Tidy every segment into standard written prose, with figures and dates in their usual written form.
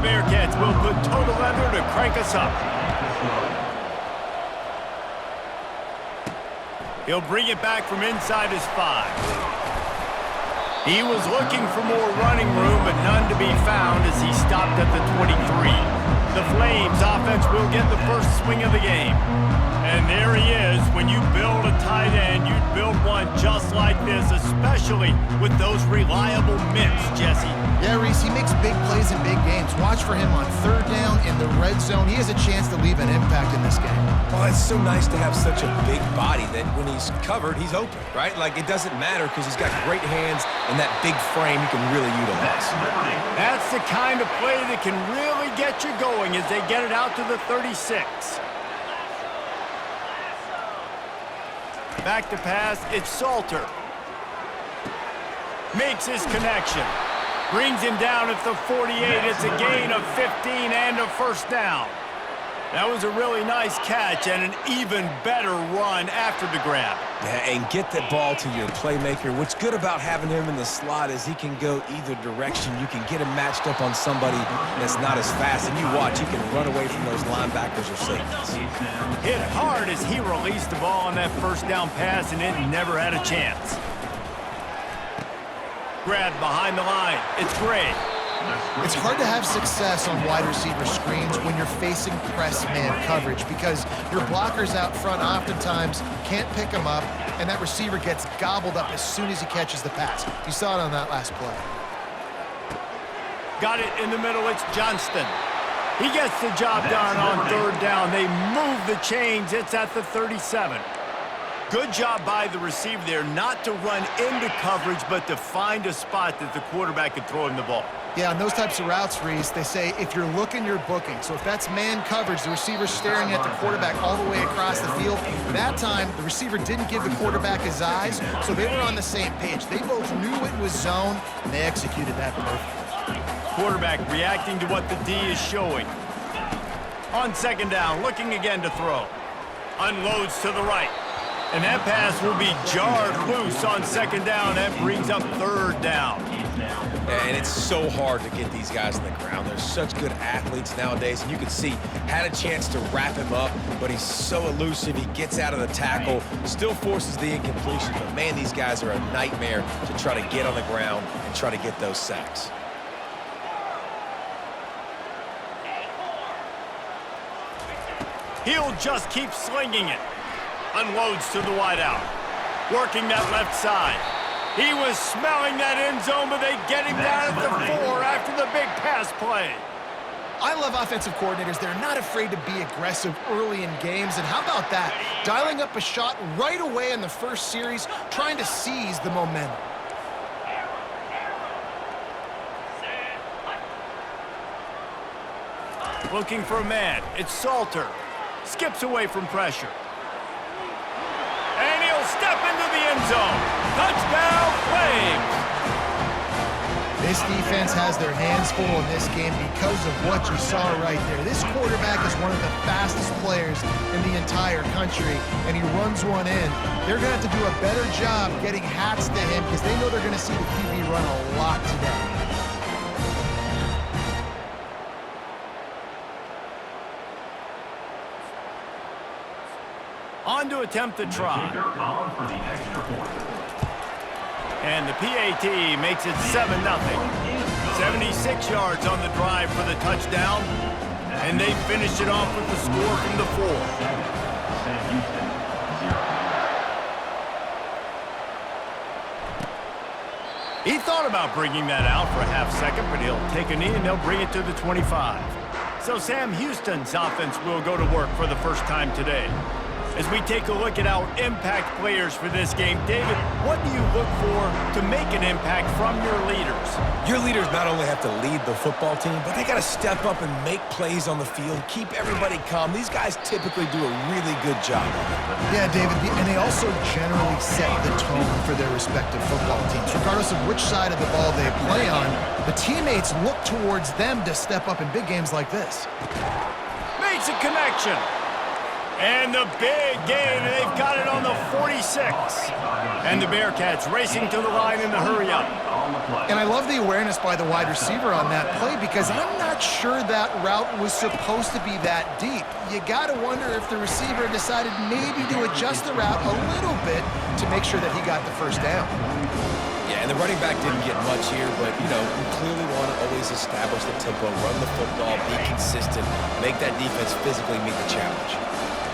Bearcats will put total leather to crank us up. He'll bring it back from inside his 5. He was looking for more running room, but none to be found as he stopped at the 23. The Flames offense will get the first swing of the game. And there he is. When you build a tight end, you build one just like this, especially with those reliable mitts, Jesse. Yeah, Reese, he makes big plays in big games. Watch for him on third down in the red zone. He has a chance to leave an impact in this game. Well, it's so nice to have such a big body that when he's covered, he's open, right? Like, it doesn't matter because he's got great hands and that big frame he can really utilize. That's the kind of play that can really get you going as they get it out to the 36. Back to pass, it's Salter. Makes his connection. Brings him down at the 48. It's a gain of 15 and a first down. That was a really nice catch and an even better run after the grab. Yeah, and get that ball to your playmaker. What's good about having him in the slot is he can go either direction. You can get him matched up on somebody that's not as fast, and you watch, he can run away from those linebackers or safeties. Hit hard as he released the ball on that first down pass, and it never had a chance. Grab behind the line. It's Gray. It's hard to have success on wide receiver screens when you're facing press man coverage because your blockers out front oftentimes can't pick him up, and that receiver gets gobbled up as soon as he catches the pass. You saw it on that last play. Got it in the middle. It's Johnston. He gets the job done on third down. They move the chains. It's at the 37. Good job by the receiver there not to run into coverage, but to find a spot that the quarterback could throw him the ball. Yeah, on those types of routes, Reese, they say if you're looking, you're booking. So if that's man coverage, the receiver's staring at the quarterback all the way across the field. That time, the receiver didn't give the quarterback his eyes, so they were on the same page. They both knew it was zone, and they executed that perfectly. Quarterback reacting to what the D is showing. On second down, looking again to throw. Unloads to the right. And that pass will be jarred loose on second down. That brings up third down. And it's so hard to get these guys on the ground. They're such good athletes nowadays. And you can see, had a chance to wrap him up, but he's so elusive. He gets out of the tackle, still forces the incompletion. But, man, these guys are a nightmare to try to get on the ground and try to get those sacks. He'll just keep slinging it. Unloads to the wideout. Working that left side. He was smelling that end zone, but they get him down at the 4 after the big pass play. I love offensive coordinators. They're not afraid to be aggressive early in games. And how about that? Dialing up a shot right away in the first series, trying to seize the momentum. Looking for a man. It's Salter. Skips away from pressure. And he'll step into the end zone. Touchdown, Flames! This defense has their hands full in this game because of what you saw right there. This quarterback is one of the fastest players in the entire country, and he runs one in. They're going to have to do a better job getting hats to him because they know they're going to see the QB run a lot today. On to attempt the try. And the PAT makes it 7-0. 76 yards on the drive for the touchdown. And they finished it off with the score from the 4. He thought about bringing that out for a half second, but he'll take a knee and they'll bring it to the 25. So Sam Houston's offense will go to work for the first time today. As we take a look at our impact players for this game, David, what do you look for to make an impact from your leaders? Your leaders not only have to lead the football team, but they got to step up and make plays on the field, keep everybody calm. These guys typically do a really good job of it. Yeah, David, and they also generally set the tone for their respective football teams. Regardless of which side of the ball they play on, the teammates look towards them to step up in big games like this. Makes a connection. And the big gain, and they've got it on the 46. And the Bearcats racing to the line in the hurry-up. And I love the awareness by the wide receiver on that play because I'm not sure that route was supposed to be that deep. You got to wonder if the receiver decided maybe to adjust the route a little bit to make sure that he got the first down. Yeah, and the running back didn't get much here, but, you we clearly want to always establish the tempo, run the football, be consistent, make that defense physically meet the challenge.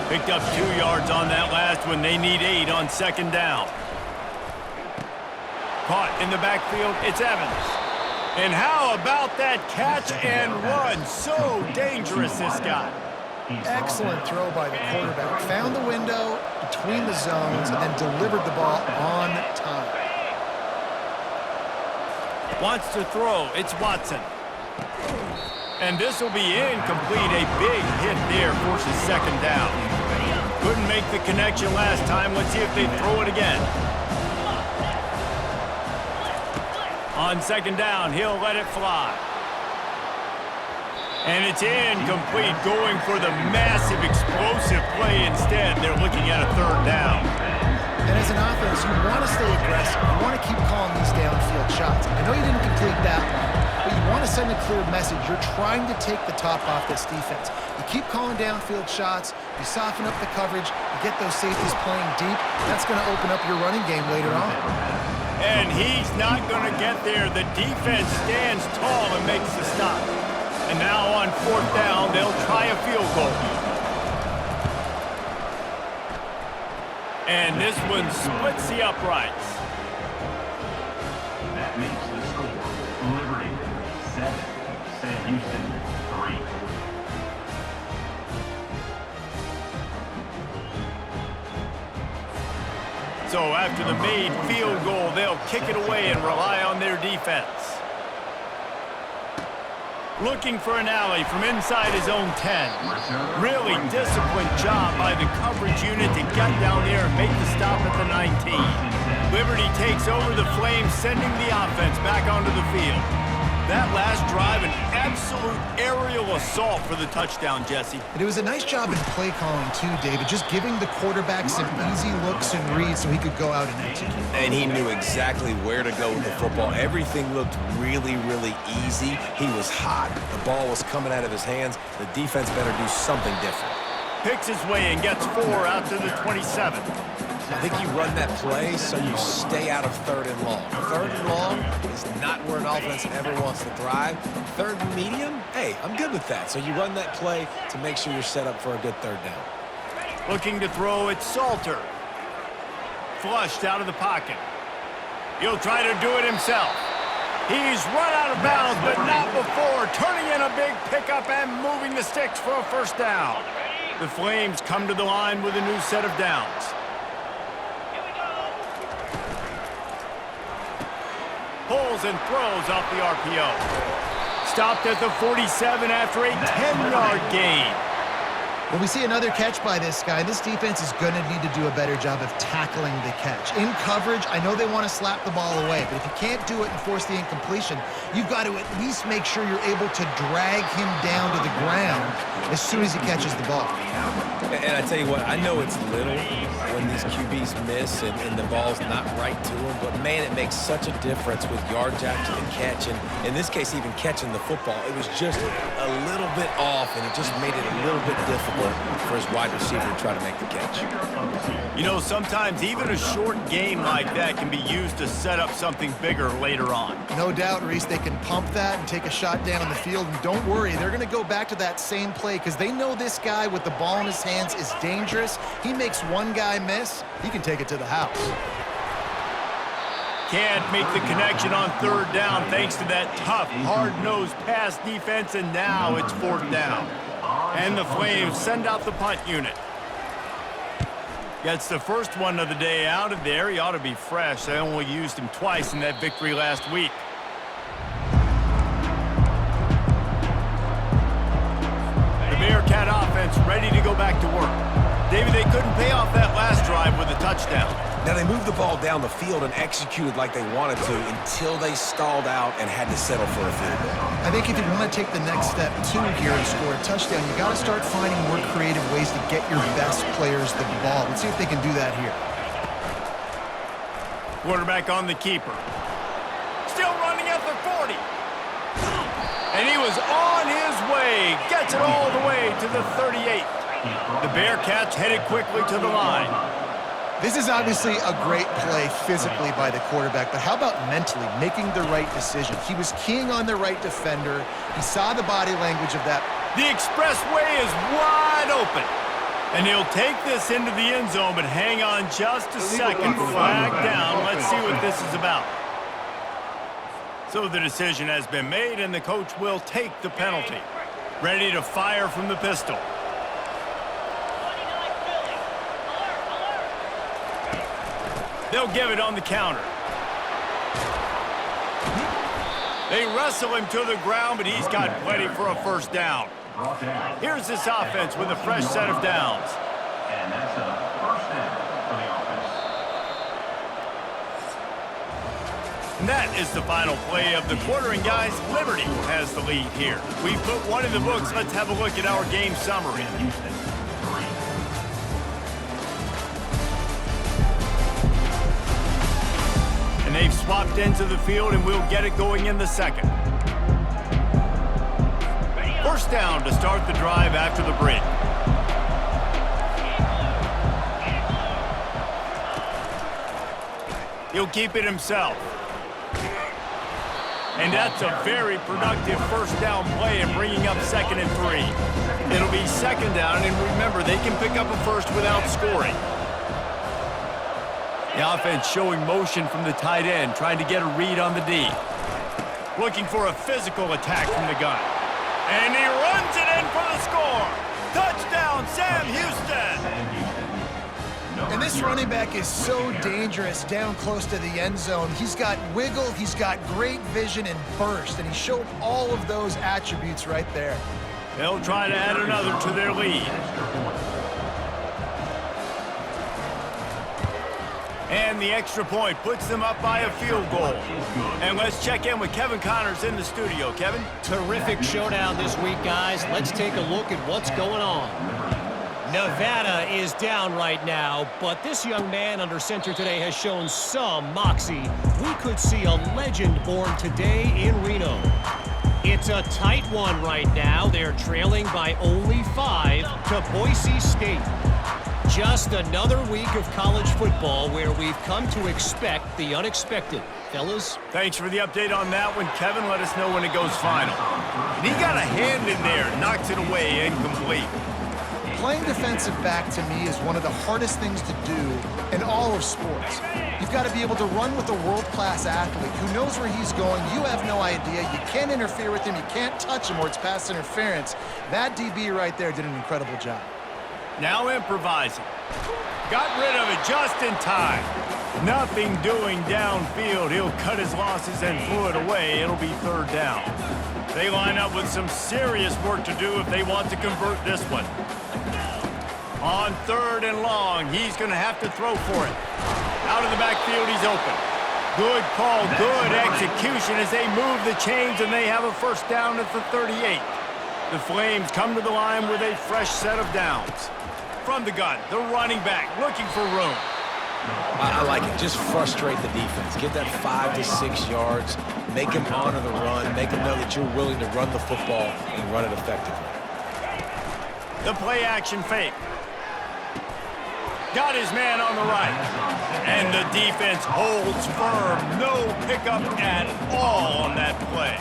Picked up 2 yards on that last one. They need 8 on second down. Caught in the backfield, it's Evans. And how about that catch and run? So dangerous, this guy. Excellent throw by the quarterback. Found the window between the zones and then delivered the ball on time. Wants to throw, it's Watson. And this will be incomplete. A big hit there forces second down. Couldn't make the connection last time. Let's see if they throw it again. On second down, he'll let it fly. And it's incomplete, going for the massive explosive play instead. They're looking at a third down. And as an offense, you want to stay aggressive. You want to keep calling these downfield shots. I know you didn't complete that one, but you want to send a clear message. You're trying to take the top off this defense. You keep calling downfield shots. You soften up the coverage. You get those safeties playing deep. That's going to open up your running game later on. And he's not going to get there. The defense stands tall and makes the stop. And now on fourth down, they'll try a field goal. And this one splits the uprights. That makes the score Liberty 7, Sam Houston 3. So after the made field goal, they'll kick it away and rely on their defense. Looking for an alley from inside his own 10. Really disciplined job by the coverage unit to get down there and make the stop at the 19. Liberty takes over the Flames, sending the offense back onto the field. That last drive, an absolute aerial assault for the touchdown, Jesse. And it was a nice job in play calling too, David, just giving the quarterback some easy looks and reads so he could go out and execute. And he knew exactly where to go with the football. Everything looked really, really easy. He was hot. The ball was coming out of his hands. The defense better do something different. Picks his way and gets 4 out to the 27. I think you run that play so you stay out of third and long. Third and long is not where an offense ever wants to thrive. Third and medium, hey, I'm good with that. So you run that play to make sure you're set up for a good third down. Looking to throw, it's Salter. Flushed out of the pocket. He'll try to do it himself. He's run out of bounds, but not before. Turning in a big pickup and moving the sticks for a first down. The Flames come to the line with a new set of downs. Pulls and throws off the RPO. Stopped at the 47 after a 10-yard gain. When we see another catch by this guy, this defense is going to need to do a better job of tackling the catch. In coverage, I know they want to slap the ball away, but if you can't do it and force the incompletion, you've got to at least make sure you're able to drag him down to the ground as soon as he catches the ball. And I tell you what, I know it's little when these QBs miss and the ball's not right to them, but man, it makes such a difference with yardage after the catch. And in this case, even catching the football, it was just a little bit off, and it just made it a little bit difficult for his wide receiver to try to make the catch. You know, sometimes even a short game like that can be used to set up something bigger later on. No doubt, Reese, they can pump that and take a shot down the field. And don't worry, they're going to go back to that same play because they know this guy with the ball in his hands is dangerous. He makes one guy miss, he can take it to the house. Can't make the connection on third down thanks to that tough, hard-nosed pass defense, and now it's fourth down. And the Flames send out the punt unit. Gets the first one of the day out of there. He ought to be fresh. They only used him twice in that victory last week. The Bearcat offense ready to go back to work. David, they couldn't pay off that last drive with a touchdown. Now, they moved the ball down the field and executed like they wanted to until they stalled out and had to settle for a field goal. I think if you want to take the next step, too, here and score a touchdown, you got to start finding more creative ways to get your best players the ball. Let's see if they can do that here. Quarterback on the keeper. Still running at the 40. And he was on his way. Gets it all the way to the 38. The Bearcats headed quickly to the line. This is obviously a great play physically by the quarterback, but how about mentally making the right decision? He was keying on the right defender. He saw the body language of that. The expressway is wide open. And he'll take this into the end zone, but hang on just a second. Flag down. Let's see what this is about. So the decision has been made, and the coach will take the penalty. Ready to fire from the pistol. They'll give it on the counter. They wrestle him to the ground, but he's got plenty for a first down. Here's this offense with a fresh set of downs. And that's a first down for the offense. And that is the final play of the quarter, and guys, Liberty has the lead here. We've put one in the books. Let's have a look at our game summary. Houston, 3. And they've swapped into the field, and we'll get it going in the second. First down to start the drive after the break. He'll keep it himself. And that's a very productive first down play and bringing up 2nd and 3. It'll be 2nd down, and remember, they can pick up a first without scoring. The offense showing motion from the tight end, trying to get a read on the D. Looking for a physical attack from the gun. And he runs it in for the score. Touchdown, Sam Houston. And this running back is so dangerous down close to the end zone. He's got wiggle, he's got great vision and burst, and he showed all of those attributes right there. They'll try to add another to their lead. And the extra point puts them up by a field goal. And let's check in with Kevin Connors in the studio. Kevin? Terrific showdown this week, guys. Let's take a look at what's going on. Nevada is down right now, but this young man under center today has shown some moxie. We could see a legend born today in Reno. It's a tight one right now. They're trailing by only 5 to Boise State. Just another week of college football where we've come to expect the unexpected. Fellas? Thanks for the update on that one, Kevin. Let us know when it goes final. And he got a hand in there, knocks it away, incomplete. Playing defensive back, to me, is one of the hardest things to do in all of sports. You've got to be able to run with a world-class athlete who knows where he's going. You have no idea. You can't interfere with him. You can't touch him or it's pass interference. That DB right there did an incredible job. Now improvising. Got rid of it just in time. Nothing doing downfield. He'll cut his losses and throw it away. It'll be 3rd down. They line up with some serious work to do if they want to convert this one. On 3rd and long, he's going to have to throw for it. Out of the backfield, he's open. Good call, good execution as they move the chains, and they have a first down at the 38. The Flames come to the line with a fresh set of downs. From the gun, the running back looking for room. I like it. Just frustrate the defense. Get that 5 to 6 yards. Make him honor the run. Make him know that you're willing to run the football and run it effectively. The play action fake. Got his man on the right. And the defense holds firm. No pickup at all on that play.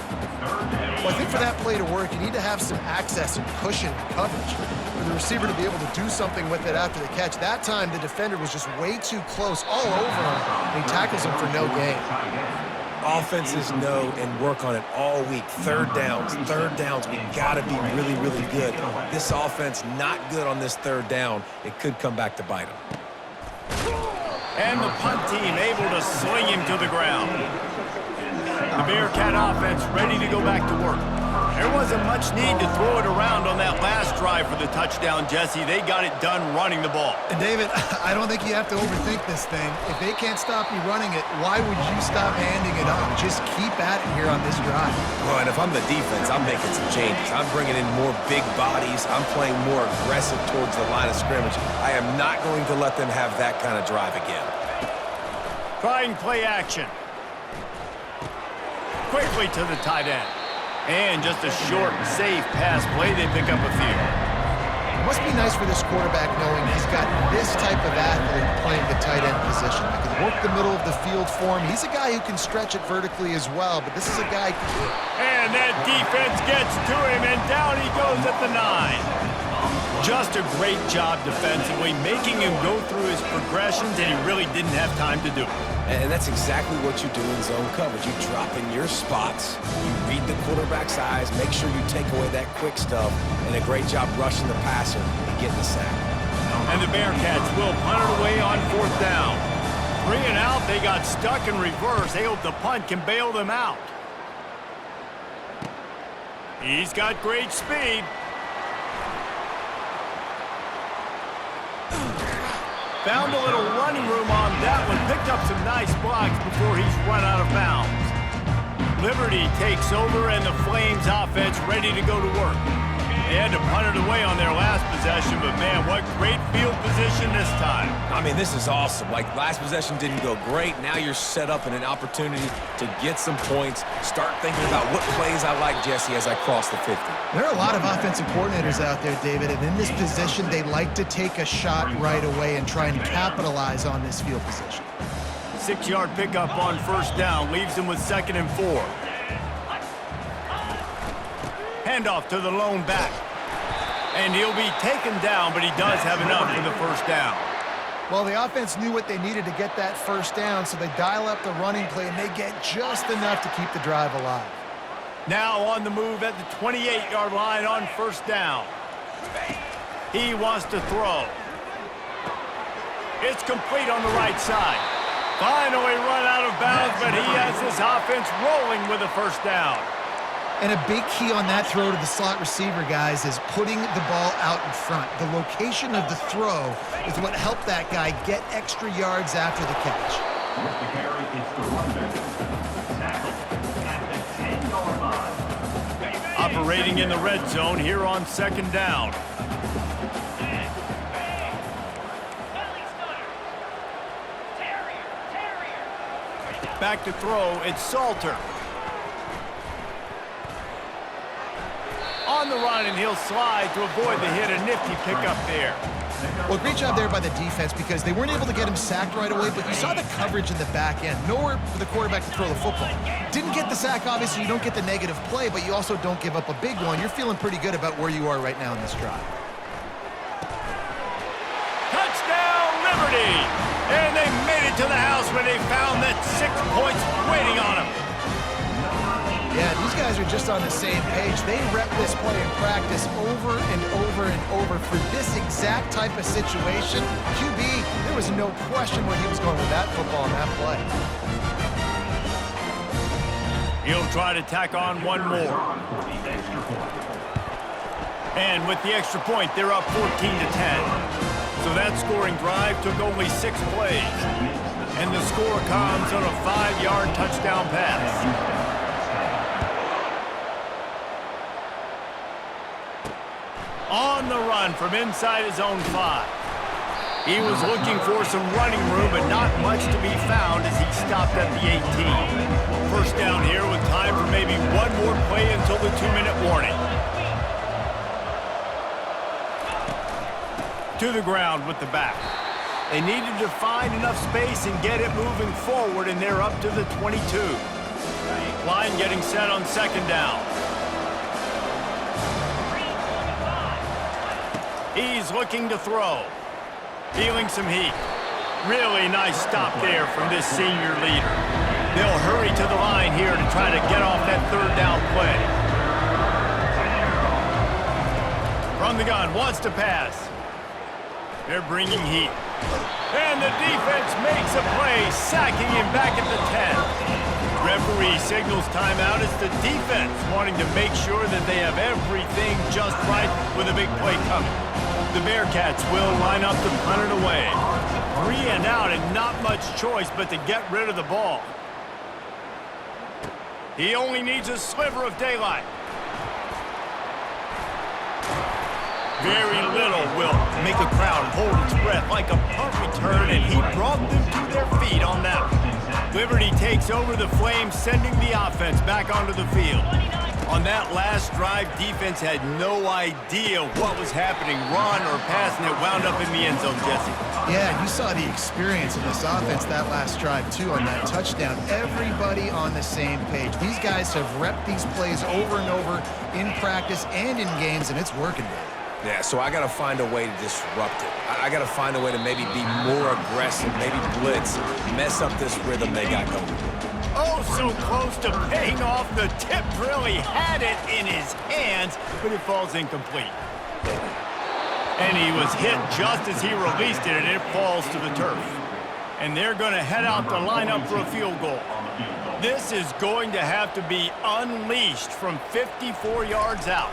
Well, I think for that play to work, you need to have some access and cushion and coverage for the receiver to be able to do something with it after the catch. That time, the defender was just way too close, all over him, and he tackles him for no gain. Offenses know and work on it all week. 3rd downs. We got to be really, really good. This offense not good on this 3rd down. It could come back to bite them. And the punt team able to sling him to the ground. The Bearcat offense ready to go back to work. There wasn't much need to throw it around on that last drive for the touchdown, Jesse. They got it done running the ball. And David, I don't think you have to overthink this thing. If they can't stop you running it, why would you stop handing it off? Just keep at it here on this drive. Well, and if I'm the defense, I'm making some changes. I'm bringing in more big bodies. I'm playing more aggressive towards the line of scrimmage. I am not going to let them have that kind of drive again. Trying play action. Quickly to the tight end. And just a short, safe pass play. They pick up a few. It must be nice for this quarterback knowing he's got this type of athlete playing the tight end position. He can work the middle of the field for him. He's a guy who can stretch it vertically as well, but this is a guy... And that defense gets to him, and down he goes at the 9. Just a great job defensively, making him go through his progressions, and he really didn't have time to do it. And that's exactly what you do in zone coverage. You drop in your spots, you read the quarterback's eyes, make sure you take away that quick stuff, and a great job rushing the passer and getting the sack. And the Bearcats will punt it away on 4th down. 3 and out, they got stuck in reverse. They hope the punt can bail them out. He's got great speed. Found a little running room on that one. Picked up some nice blocks before he's run out of bounds. Liberty takes over, and the Flames offense ready to go to work. They had to punt it away on their last possession, but man, what great field position this time. I mean, this is awesome. Like, last possession didn't go great. Now you're set up in an opportunity to get some points. Start thinking about what plays I like, Jesse, as I cross the 50. There are a lot of offensive coordinators out there, David, and in this position, they like to take a shot right away and try and capitalize on this field position. 6-yard pickup on 1st down, leaves him with 2nd and 4. Handoff to the lone back. And he'll be taken down, but he does have enough for the 1st down. Well, the offense knew what they needed to get that 1st down, so they dial up the running play, and they get just enough to keep the drive alive. Now on the move at the 28-yard line on 1st down. He wants to throw. It's complete on the right side. Finally run out of bounds, but he has this offense rolling with a 1st down. And a big key on that throw to the slot receiver, guys, is putting the ball out in front. The location of the throw is what helped that guy get extra yards after the catch. With the carry, it's the runback. Tackled at the 10-yard line. Operating in the red zone here on 2nd down. Back to throw, it's Salter. On the run, and he'll slide to avoid the hit. A nifty pickup there. Well, great job there by the defense because they weren't able to get him sacked right away, but you saw the coverage in the back end. Nowhere for the quarterback to throw the football. Didn't get the sack, obviously. You don't get the negative play, but you also don't give up a big one. You're feeling pretty good about where you are right now in this drive. Touchdown, Liberty! And they made it to the house where they found that 6 points waiting on them. Yeah, these guys are just on the same page. They rep this play in practice over and over and over for this exact type of situation. QB, there was no question where he was going with that football on that play. He'll try to tack on one more. And with the extra point, they're up 14-10. So that scoring drive took only 6 plays. And the score comes on a 5-yard touchdown pass. On the run from inside his own 5. He was looking for some running room, but not much to be found as he stopped at the 18. 1st down here with time for maybe one more play until the 2-minute warning. To the ground with the back. They needed to find enough space and get it moving forward, and they're up to the 22. Line getting set on 2nd down. He's looking to throw. Feeling some heat. Really nice stop there from this senior leader. They'll hurry to the line here to try to get off that 3rd down play. From the gun, wants to pass. They're bringing heat. And the defense makes a play, sacking him back at the 10. referee signals timeout. It's the defense wanting to make sure that they have everything just right with a big play coming. The Bearcats will line up to punt it away. 3 and out and not much choice but to get rid of the ball. He only needs a sliver of daylight. Very little will make a crowd hold its breath like a punt return, and he brought them to their feet on that one. Liberty takes over the Flames, sending the offense back onto the field. On that last drive, defense had no idea what was happening. Run or pass, and it wound up in the end zone, Jesse. Yeah, you saw the experience of this offense that last drive, too, on that touchdown. Everybody on the same page. These guys have repped these plays over and over in practice and in games, and it's working, baby. Yeah, so I got to find a way to disrupt it. I got to find a way to maybe be more aggressive, maybe blitz, mess up this rhythm they got going. Oh, so close to paying off. The tip really had it in his hands, but it falls incomplete. And he was hit just as he released it, and it falls to the turf. And they're going to head out the lineup for a field goal. This is going to have to be unleashed from 54 yards out.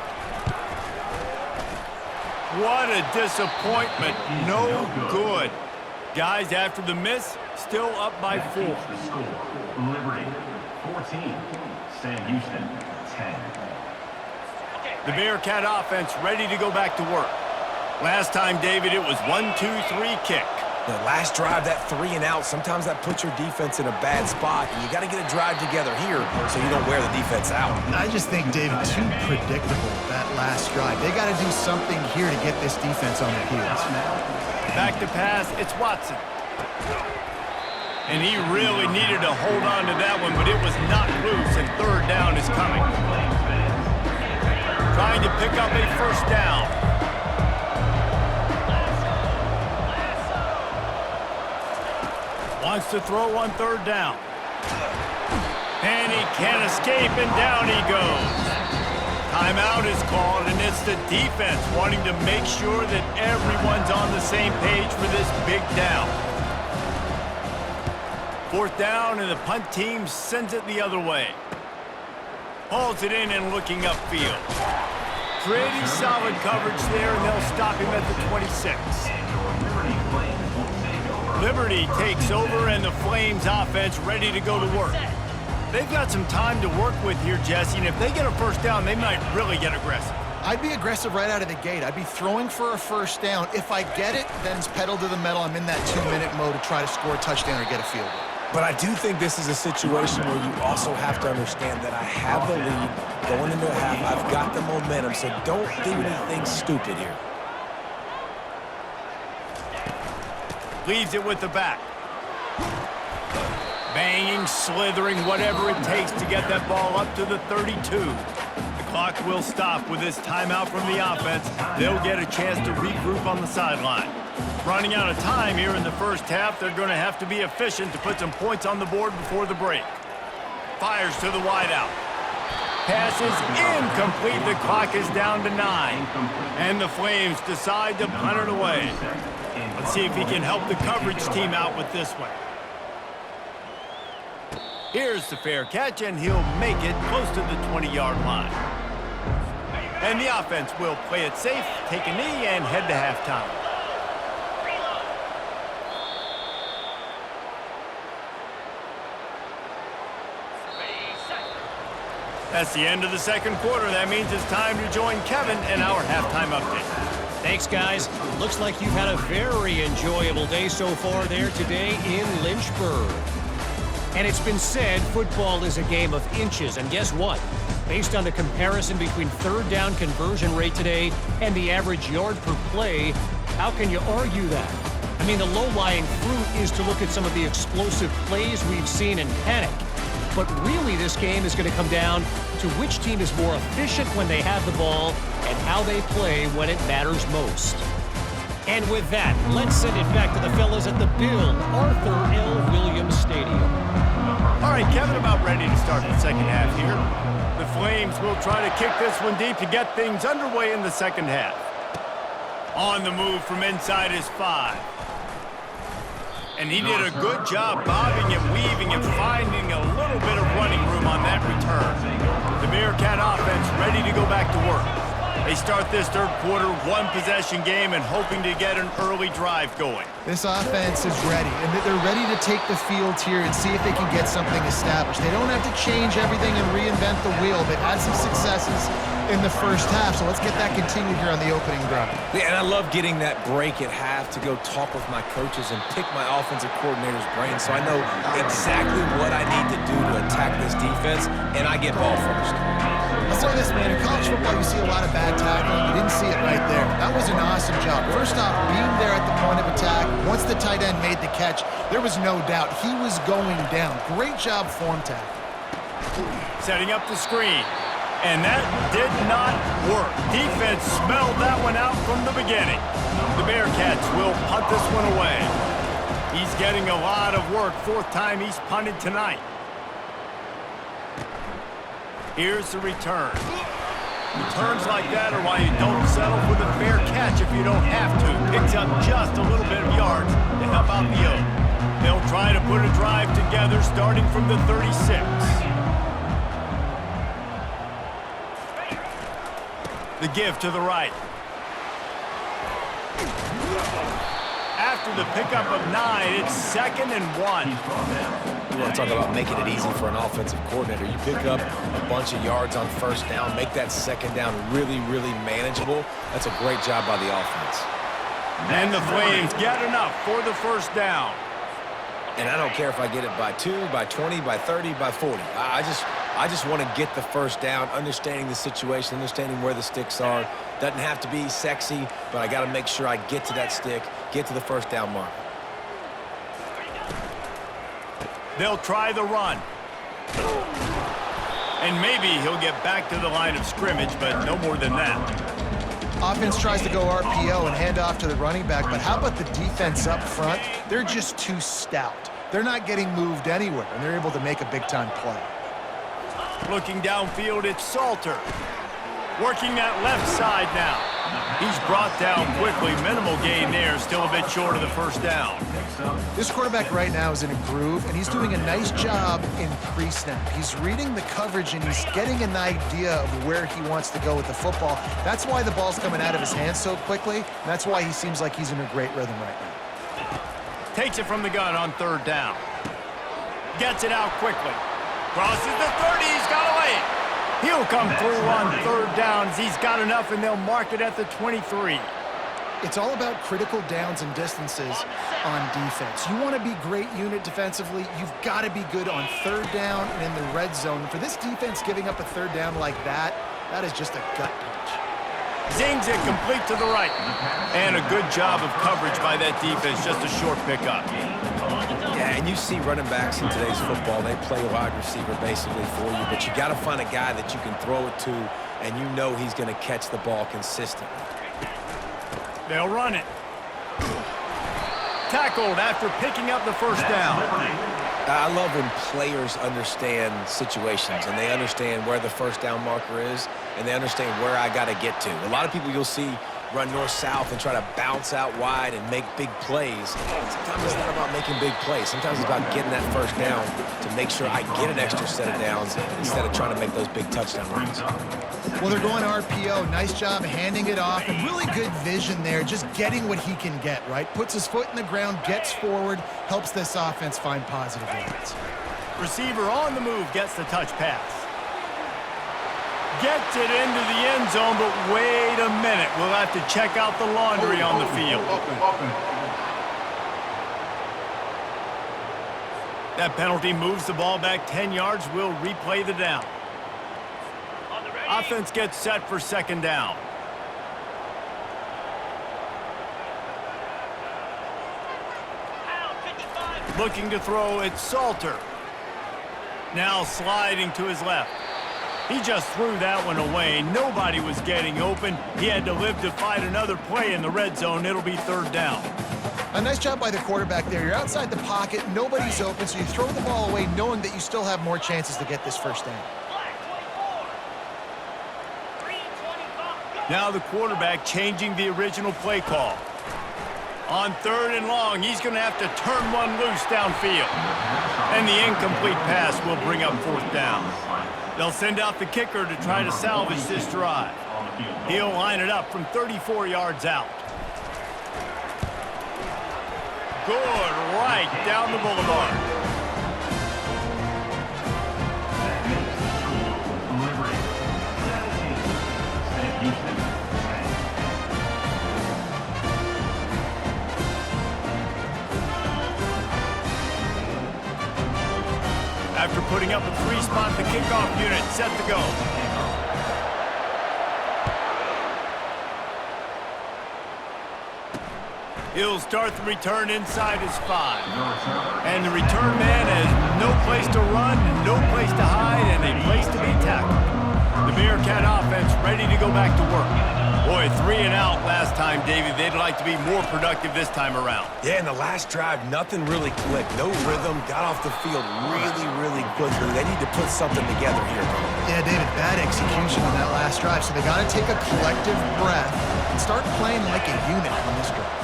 What a disappointment. No good. Guys, after the miss, still up by 4. The score, Liberty 14, Sam Houston 10. The Bearcat offense ready to go back to work. Last time, David, it was 1-2-3 kick. The last drive, that 3 and out, sometimes that puts your defense in a bad spot, and you got to get a drive together here so you don't wear the defense out. I just think, David, too predictable, that last drive. They got to do something here to get this defense on their heels. Back to pass, it's Watson. And he really needed to hold on to that one, but it was not loose, and third down is coming. Trying to pick up a first down. Wants to throw on third down. And he can't escape, and down he goes. Timeout is called, and it's the defense wanting to make sure that everyone's on the same page for this big down. Fourth down, and the punt team sends it the other way. Hauls it in and looking upfield. Pretty solid coverage there, and they'll stop him at the 26. Liberty takes over, and the Flames offense ready to go to work. They've got some time to work with here, Jesse, and if they get a first down, they might really get aggressive. I'd be aggressive right out of the gate. I'd be throwing for a first down. If I get it, then it's pedal to the metal. I'm in that 2-minute mode to try to score a touchdown or get a field goal. But I do think this is a situation where you also have to understand that I have the lead going into a half. I've got the momentum, so don't do anything stupid here. Leaves it with the back. Banging, slithering, whatever it takes to get that ball up to the 32. The clock will stop with this timeout from the offense. They'll get a chance to regroup on the sideline. Running out of time here in the first half, they're going to have to be efficient to put some points on the board before the break. Fires to the wideout. Pass is incomplete. The clock is down to 9. And the Flames decide to punt it away. Let's see if he can help the coverage team out with this one. Here's the fair catch, and he'll make it close to the 20-yard line. And the offense will play it safe, take a knee, and head to halftime. That's the end of the second quarter. That means it's time to join Kevin in our halftime update. Thanks, guys. Looks like you've had a very enjoyable day so far there today in Lynchburg. And it's been said football is a game of inches, and guess what? Based on the comparison between third down conversion rate today and the average yard per play, how can you argue that? I mean, the low-lying fruit is to look at some of the explosive plays we've seen in panic. But really, this game is going to come down to which team is more efficient when they have the ball and how they play when it matters most. And with that, let's send it back to the fellas at the Bill Arthur L. Williams Stadium. All right, Kevin, about ready to start the second half here. The Flames will try to kick this one deep to get things underway in the second half. On the move from inside is 5. And he did a good job bobbing and weaving and finding a little bit of running room on that return. The Bearcat offense ready to go back to work. They start this third quarter, one-possession game, and hoping to get an early drive going. This offense is ready, and they're ready to take the field here and see if they can get something established. They don't have to change everything and reinvent the wheel. They've had some successes in the first half, so let's get that continued here on the opening drive. Yeah, and I love getting that break at half to go talk with my coaches and pick my offensive coordinator's brain so I know exactly what I need to do to attack this defense, and I get ball first. I'll say this, man, in college football you see a lot of bad tackling. You didn't see it right there. That was an awesome job. First off, being there at the point of attack, once the tight end made the catch, there was no doubt he was going down. Great job form tackle. Setting up the screen. And that did not work. Defense smelled that one out from the beginning. The Bearcats will punt this one away. He's getting a lot of work. Fourth time he's punted tonight. Here's the return. Returns like that are why you don't settle for the fair catch if you don't have to. Picks up just a little bit of yards to help out the Oak. They'll try to put a drive together starting from the 36. The give to the right. After the pickup of 9, it's 2nd and 1. You want to talk about making it easy for an offensive coordinator. You pick up a bunch of yards on first down, make that second down really, really manageable. That's a great job by the offense. And the Flames get enough for the first down. And I don't care if I get it by 2, by 20, by 30, by 40. I just want to get the first down, understanding the situation, understanding where the sticks are. Doesn't have to be sexy, but I got to make sure I get to that stick, get to the first down mark. They'll try the run. And maybe he'll get back to the line of scrimmage, but no more than that. Offense tries to go RPO and hand off to the running back, but how about the defense up front? They're just too stout. They're not getting moved anywhere, and they're able to make a big-time play. Looking downfield, it's Salter. Working that left side now. He's brought down quickly. Minimal gain there. Still a bit short of the first down. This quarterback right now is in a groove, and he's doing a nice job in pre-snap. He's reading the coverage, and he's getting an idea of where he wants to go with the football. That's why the ball's coming out of his hands so quickly. And that's why he seems like he's in a great rhythm right now. Takes it from the gun on third down. Gets it out quickly. Crosses the 30. He's got away. He'll come through on third downs. He's got enough, and they'll mark it at the 23. It's all about critical downs and distances on defense. You want to be great unit defensively, you've got to be good on third down and in the red zone. For this defense giving up a third down like that, that is just a gut punch. Zings it complete to the right. And a good job of coverage by that defense. Just a short pickup. Yeah, and you see running backs in today's football, they play wide receiver basically for you, but you got to find a guy that you can throw it to, and you know he's going to catch the ball consistently. They'll run it. Tackled after picking up the first down. I love when players understand situations, and they understand where the first down marker is, and they understand where I got to get to. A lot of people you'll see run north-south and try to bounce out wide and make big plays. Sometimes it's not about making big plays. Sometimes it's about getting that first down to make sure I get an extra set of downs instead of trying to make those big touchdown runs. Well, they're going RPO. Nice job handing it off, and really good vision there, just getting what he can get, right? Puts his foot in the ground, gets forward, helps this offense find positive yards. Receiver on the move gets the touch pass. Gets it into the end zone, but wait a minute. We'll have to check out the laundry on the field. That penalty moves the ball back 10 yards. We'll replay the down. Offense gets set for second down. Looking to throw, it's Salter. Now sliding to his left. He just threw that one away. Nobody was getting open. He had to live to fight another play in the red zone. It'll be third down. A nice job by the quarterback there. You're outside the pocket. Nobody's open, so you throw the ball away knowing that you still have more chances to get this first down. Now the quarterback changing the original play call. On 3rd and long, he's going to have to turn one loose downfield. And the incomplete pass will bring up 4th down. They'll send out the kicker to try to salvage this drive. He'll line it up from 34 yards out. Good, right down the boulevard. After putting up a 3-spot, the kickoff unit set to go. He'll start the return inside his 5. And the return man has no place to run, no place to hide, and a place to be tackled. The Bearcat offense ready to go back to work. Boy, 3 and out last time, David. They'd like to be more productive this time around. Yeah, in the last drive, nothing really clicked. No rhythm, got off the field really quickly. They need to put something together here. Yeah, David, bad execution on that last drive, so they got to take a collective breath and start playing like a unit on this drive.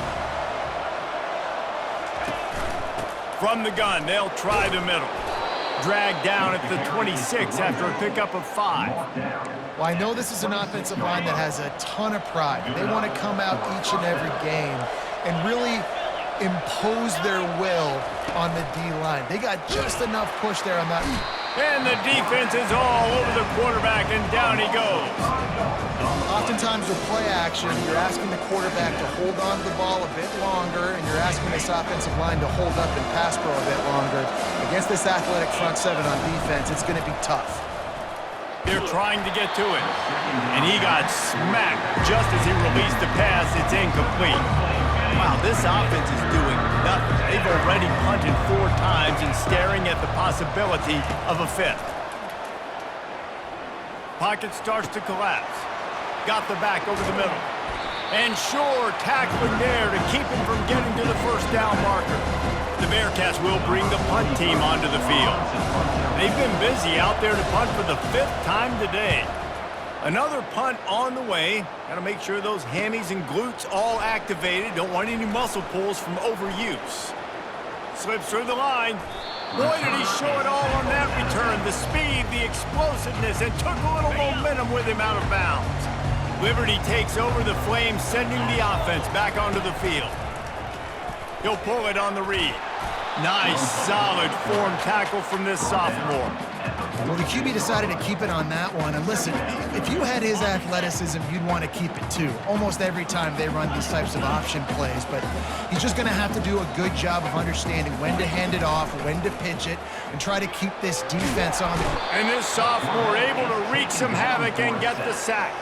From the gun, they'll try the middle. Dragged down at the 26 after a pickup of 5. Well, I know this is an offensive line that has a ton of pride. They want to come out each and every game and really impose their will on the D-line. They got just enough push there on that. And the defense is all over the quarterback, and down he goes. Oftentimes with play action, you're asking the quarterback to hold on to the ball a bit longer, and you're asking this offensive line to hold up and pass pro a bit longer. Against this athletic front 7 on defense, it's going to be tough. They're trying to get to it, and he got smacked just as he released the pass. It's incomplete. Wow, this offense is doing nothing. They've already punted 4 times and staring at the possibility of a 5th. Pocket starts to collapse. Got the back over the middle. And sure, tackling there to keep him from getting to the 1st down marker. The Bearcats will bring the punt team onto the field. They've been busy out there to punt for the 5th time today. Another punt on the way. Got to make sure those hammies and glutes all activated. Don't want any muscle pulls from overuse. Slips through the line. Boy, did he show it all on that return. The speed, the explosiveness, and took a little momentum with him out of bounds. Liberty takes over the Flames, sending the offense back onto the field. He'll pull it on the read. Nice, solid form tackle from this sophomore. Well, the QB decided to keep it on that one. And listen, if you had his athleticism, you'd want to keep it too. Almost every time they run these types of option plays. But he's just going to have to do a good job of understanding when to hand it off, when to pitch it, and try to keep this defense on. And this sophomore able to wreak some havoc and get the sack.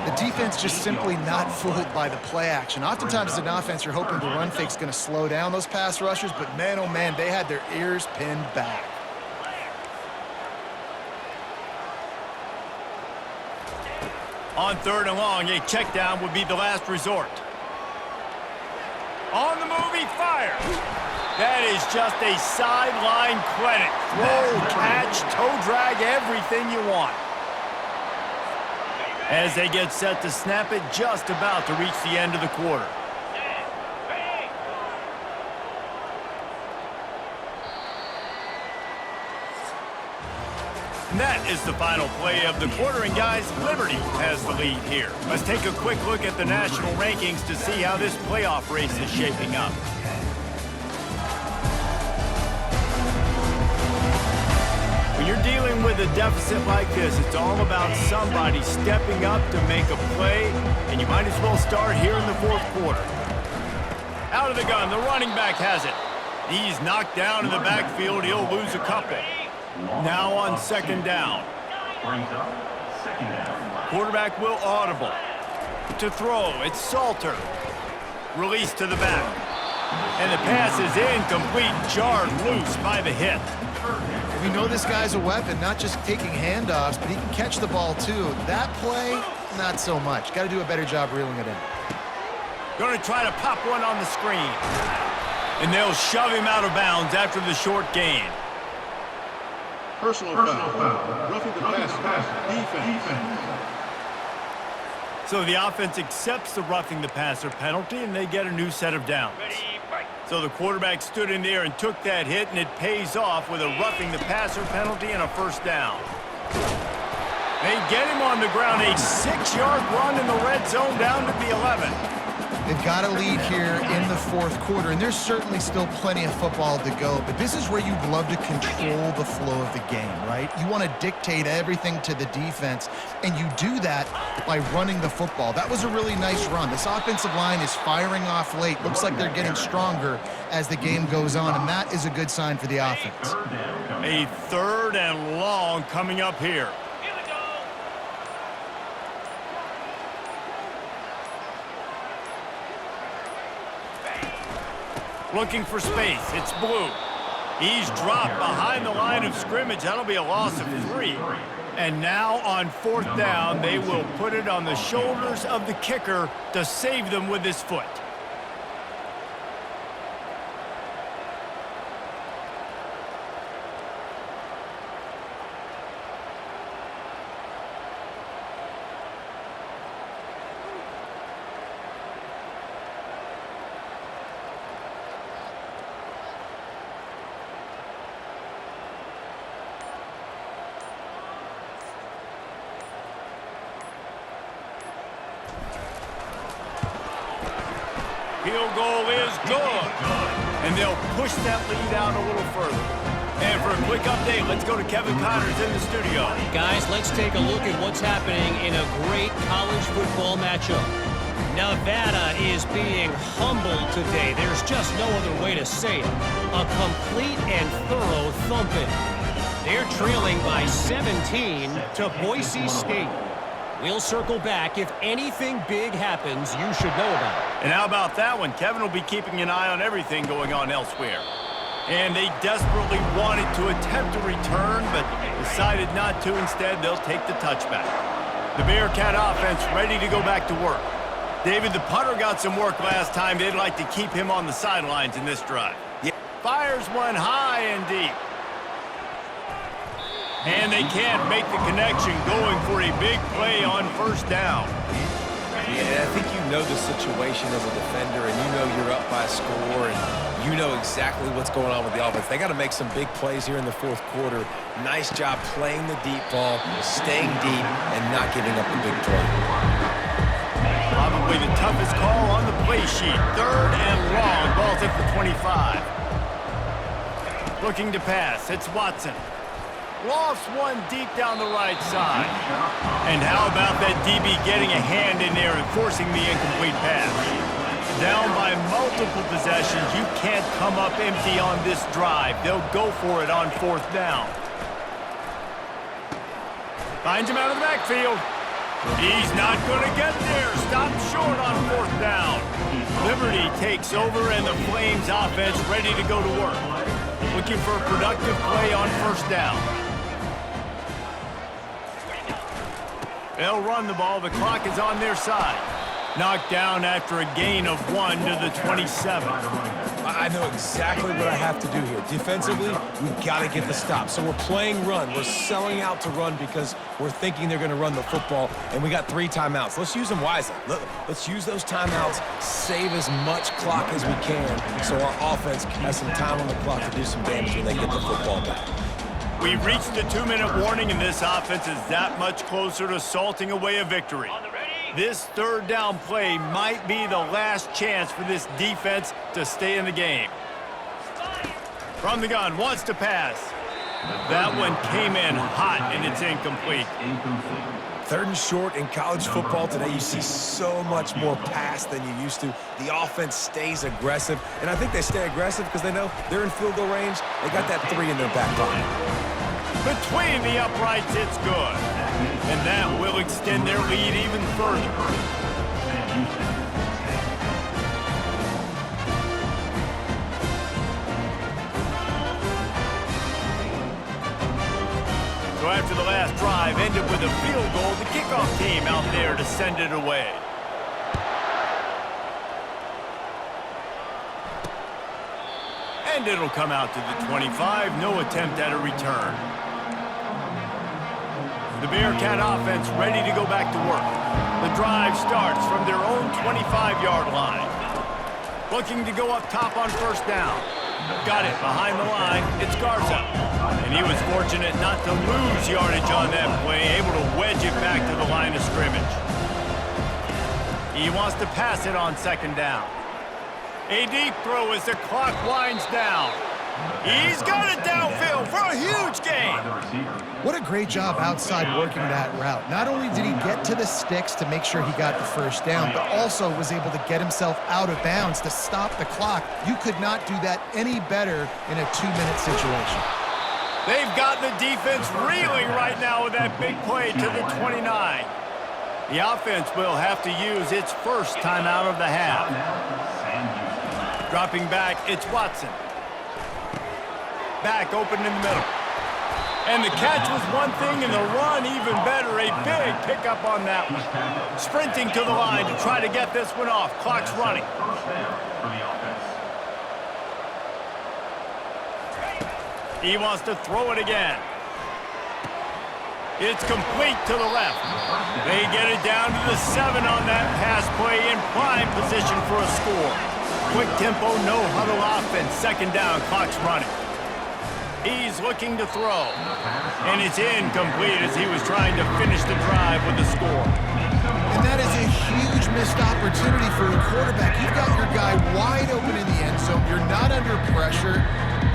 The defense just simply not fooled by the play action. Oftentimes as an offense, you're hoping the run fake's going to slow down those pass rushers, but man, oh man, they had their ears pinned back. On 3rd and long, a check down would be the last resort. On the move, he fires. That is just a sideline credit. Throw, catch, toe drag, everything you want. As they get set to snap it, just about to reach the end of the quarter. And that is the final play of the quarter, and guys, Liberty has the lead here. Let's take a quick look at the national rankings to see how this playoff race is shaping up. When you're dealing with a deficit like this, it's all about somebody stepping up to make a play, and you might as well start here in the 4th quarter. Out of the gun, the running back has it. He's knocked down in the backfield. He'll lose a couple. Now on 2nd down. Quarterback will audible. To throw, it's Salter. Release to the back. And the pass is incomplete, jarred loose by the hit. We know this guy's a weapon, not just taking handoffs, but he can catch the ball too. That play, not so much. Got to do a better job reeling it in. Going to try to pop one on the screen. And they'll shove him out of bounds after the short gain. Personal foul. Roughing the pass. Defense. So the offense accepts the roughing the passer penalty, and they get a new set of downs. So the quarterback stood in there and took that hit, and it pays off with a roughing the passer penalty and a first down. They get him on the ground, a 6-yard run in the red zone down to the 11. They've got a lead here in the fourth quarter, and there's certainly still plenty of football to go, but this is where you'd love to control the flow of the game, right? You want to dictate everything to the defense, and you do that by running the football. That was a really nice run. This offensive line is firing off late. Looks like they're getting stronger as the game goes on, and that is a good sign for the offense. A 3rd and long coming up here. Looking for space. It's Blue. He's dropped behind the line of scrimmage. That'll be a loss of 3. And now on 4th down, they will put it on the shoulders of the kicker to save them with his foot. Field goal is good. And they'll push that lead out a little further. And for a quick update, let's go to Kevin Connors in the studio. Guys, let's take a look at what's happening in a great college football matchup. Nevada is being humbled today. There's just no other way to say it. A complete and thorough thumping. They're trailing by 17 to Boise State. We'll circle back. If anything big happens, you should know about it. And how about that one? Kevin will be keeping an eye on everything going on elsewhere. And they desperately wanted to attempt a return, but decided not to. Instead, they'll take the touchback. The Bearcat offense ready to go back to work. David, the punter got some work last time. They'd like to keep him on the sidelines in this drive. Yeah. Fires one high and deep. And they can't make the connection, going for a big play on 1st down. Yeah, I think you know the situation as a defender, and you know you're up by a score, and you know exactly what's going on with the offense. They got to make some big plays here in the 4th quarter. Nice job playing the deep ball, staying deep, and not giving up the big play. Probably the toughest call on the play sheet. 3rd and long. Ball's at the 25. Looking to pass. It's Watson. Lofts one deep down the right side. And how about that DB getting a hand in there and forcing the incomplete pass? Down by multiple possessions, you can't come up empty on this drive. They'll go for it on 4th down. Finds him out of the backfield. He's not going to get there. Stopped short on 4th down. Liberty takes over, and the Flames offense ready to go to work. Looking for a productive play on 1st down. They'll run the ball. The clock is on their side. Knocked down after a gain of 1 to the 27. I know exactly what I have to do here. Defensively, we've got to get the stop. So we're playing run. We're selling out to run because we're thinking they're going to run the football, and we got 3 timeouts. Let's use them wisely. Let's use those timeouts, save as much clock as we can so our offense has some time on the clock to do some damage when they get the football back. We've reached the 2-minute warning, and this offense is that much closer to salting away a victory. This 3rd down play might be the last chance for this defense to stay in the game. From the gun, wants to pass. That one came in hot, and it's incomplete. 3rd and short in college football today. You see so much more pass than you used to. The offense stays aggressive, and I think they stay aggressive because they know they're in field goal range. They got that 3 in their back pocket. Between the uprights, it's good. And that will extend their lead even further. So after the last drive ended with a field goal, the kickoff team out there to send it away. And it'll come out to the 25. No attempt at a return. The Bearcat offense ready to go back to work. The drive starts from their own 25-yard line. Looking to go up top on first down. Got it behind the line. It's Garza. And he was fortunate not to lose yardage on that play, able to wedge it back to the line of scrimmage. He wants to pass it on second down. A deep throw as the clock winds down. He's got it downfield for a huge gain. What a great job outside working that route. Not only did he get to the sticks to make sure he got the first down, but also was able to get himself out of bounds to stop the clock. You could not do that any better in a 2-minute situation. They've got the defense reeling right now with that big play to the 29. The offense will have to use its first timeout of the half. Dropping back, it's Watson. Back open in the middle. And the catch was one thing, and the run even better. A big pickup on that one. Sprinting to the line to try to get this one off. Clock's running. He wants to throw it again. It's complete to the left. They get it down to the 7 on that pass play in prime position for a score. Quick tempo, no huddle offense. Second down, clock's running. He's looking to throw. And it's incomplete as he was trying to finish the drive with a score. And that is a huge missed opportunity for a quarterback. You've got your guy wide open in the end zone. You're not under pressure.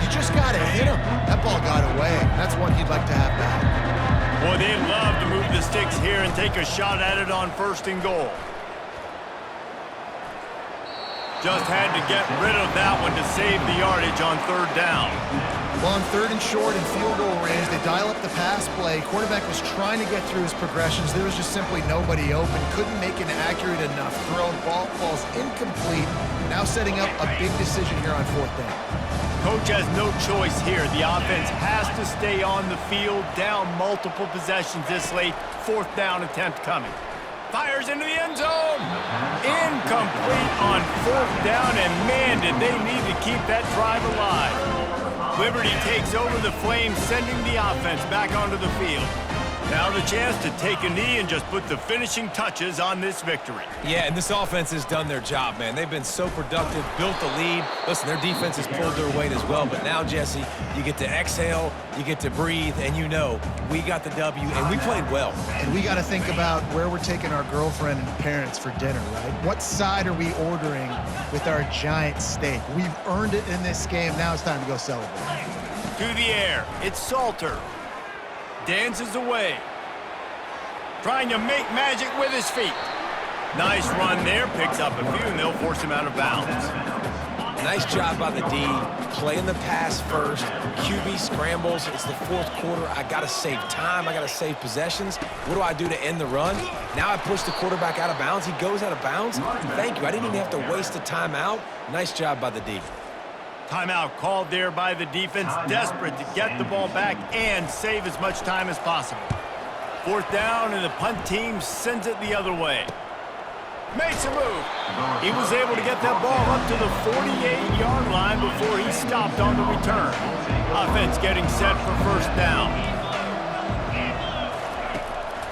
You just got to hit him. That ball got away. That's one he'd like to have back. Boy, they'd love to move the sticks here and take a shot at it on first and goal. Just had to get rid of that one to save the yardage on third down. Well, on third and short and field goal range, they dial up the pass play. Quarterback was trying to get through his progressions. There was just simply nobody open. Couldn't make an accurate enough throw. Ball falls incomplete. Now setting up a big decision here on fourth down. Coach has no choice here. The offense has to stay on the field, down multiple possessions this late. Fourth down attempt coming. Fires into the end zone. Incomplete on fourth down, and man, did they need to keep that drive alive. Liberty takes over the Flames, sending the offense back onto the field. Now the chance to take a knee and just put the finishing touches on this victory. Yeah, and this offense has done their job, man. They've been so productive, built the lead. Listen, their defense has pulled their weight as well. But now, Jesse, you get to exhale, you get to breathe, and you know we got the W, and we played well. And we got to think about where we're taking our girlfriend and parents for dinner, right? What side are we ordering with our giant steak? We've earned it in this game. Now it's time to go celebrate. To the air, it's Salter. Dances away. Trying to make magic with his feet. Nice run there. Picks up a few, and they'll force him out of bounds. Nice job by the D. Playing the pass first. QB scrambles. It's the fourth quarter. I got to save time. I got to save possessions. What do I do to end the run? Now I push the quarterback out of bounds. He goes out of bounds. Thank you. I didn't even have to waste a timeout. Nice job by the D. Timeout called there by the defense, desperate to get the ball back and save as much time as possible. Fourth down, and the punt team sends it the other way. Makes a move. He was able to get that ball up to the 48-yard line before he stopped on the return. Offense getting set for first down.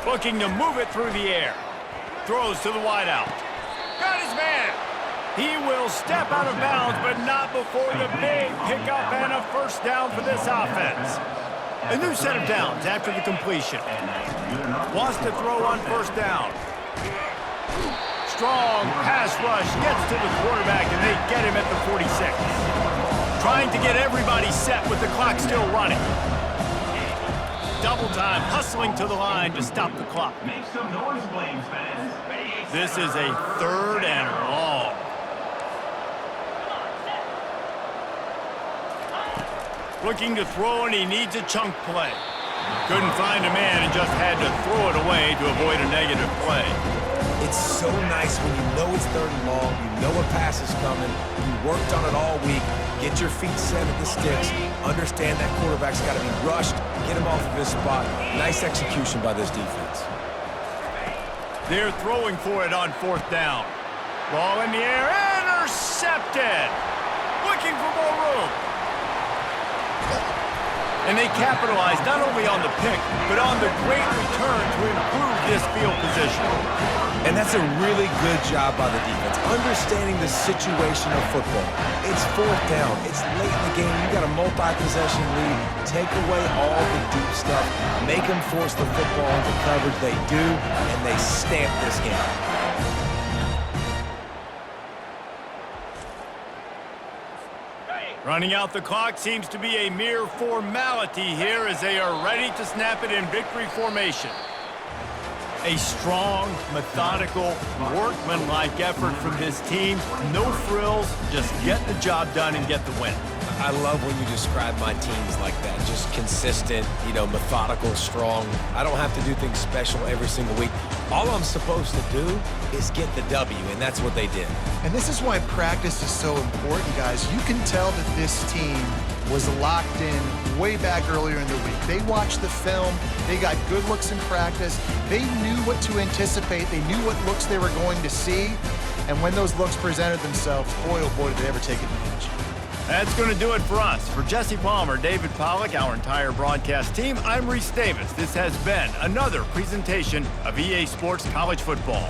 Looking to move it through the air. Throws to the wideout. Got his man. He will step out of bounds, but not before the big pickup and a first down for this offense. A new set of downs after the completion. Wants to throw on first down. Strong pass rush gets to the quarterback, and they get him at the 46. Trying to get everybody set with the clock still running. Double time, hustling to the line to stop the clock. Make some noise, Flames fans. This is a third and long. Looking to throw, and he needs a chunk play. Couldn't find a man and just had to throw it away to avoid a negative play. It's so nice when you know it's third and long, you know a pass is coming, you worked on it all week, get your feet set at the sticks, understand that quarterback's got to be rushed, get him off of his spot. Nice execution by this defense. They're throwing for it on fourth down. Ball in the air, intercepted. Looking for more room. And they capitalized not only on the pick, but on the great return to improve this field position. And that's a really good job by the defense, understanding the situation of football. It's fourth down. It's late in the game. You got a multi-possession lead. Take away all the deep stuff. Make them force the football into coverage. They do, and they stamp this game. Running out the clock seems to be a mere formality here as they are ready to snap it in victory formation. A strong, methodical, workmanlike effort from this team. No frills, just get the job done and get the win. I love when you describe my teams like that. Just consistent, methodical, strong. I don't have to do things special every single week. All I'm supposed to do is get the W, and that's what they did. And this is why practice is so important, guys. You can tell that this team was locked in way back earlier in the week. They watched the film. They got good looks in practice. They knew what to anticipate. They knew what looks they were going to see. And when those looks presented themselves, boy, oh boy, did they ever take advantage. That's going to do it for us. For Jesse Palmer, David Pollack, our entire broadcast team, I'm Reese Davis. This has been another presentation of EA Sports College Football.